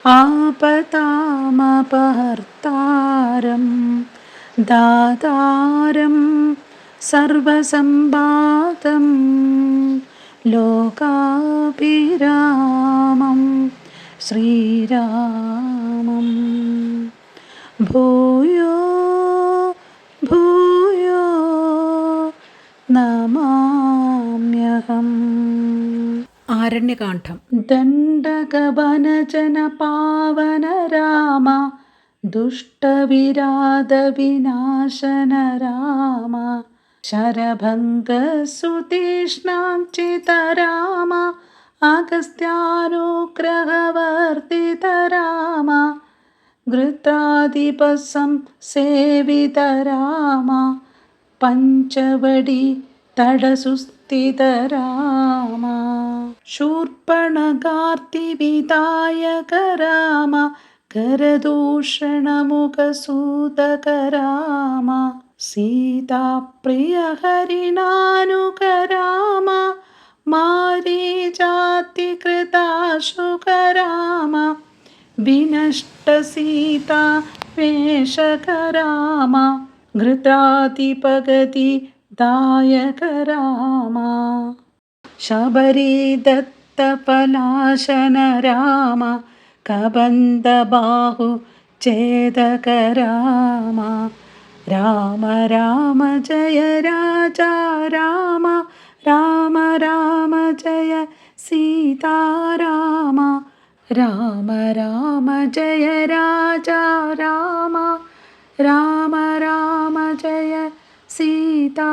आपतामपहर्तारं दातारं सर्वसम्पादं लोकाभिरामं श्रीरामं भूयो भूयो നമാമ്യഹം. ആരണ്യകാന്ഡം. ദണ്ഡകവനജനപാവന രാമ ദുഷ്ടവിരാധവിനാശന രാമ ശരഭംഗസുതീഷ്ണാഞ്ചിത രാമ അഗസ്ത്യാനുഗ്രഹവർത്തിത രാമ ഘൃതാധിപസംസേവിത രാമ പഞ്ചവടി തടസുസ്ഥിത രാമ ശൂർപ്പണഖാർത്തിവിധായക രാമ കരദൂഷണമുഖസൂതക രാമ സീതാപ്രിയ ഹരിണാനുക രാമ മാരീചാതികൃതാശുക രാമ വിനഷ്ടസീതാ വേഷക രാമ ഘൃതാധിപഗതി ദായക രാമ ശബരീദത്തപലാശന രാമ കബന്ധബാഹു ഛേദക രാമ രാമ രാമ ജയ രാജാ രാമ രാമ രാമ ജയ സീതാരാമ രാമ രാമ ജയ രാജാ രാമ രാമ രാമ ജയ സീതാ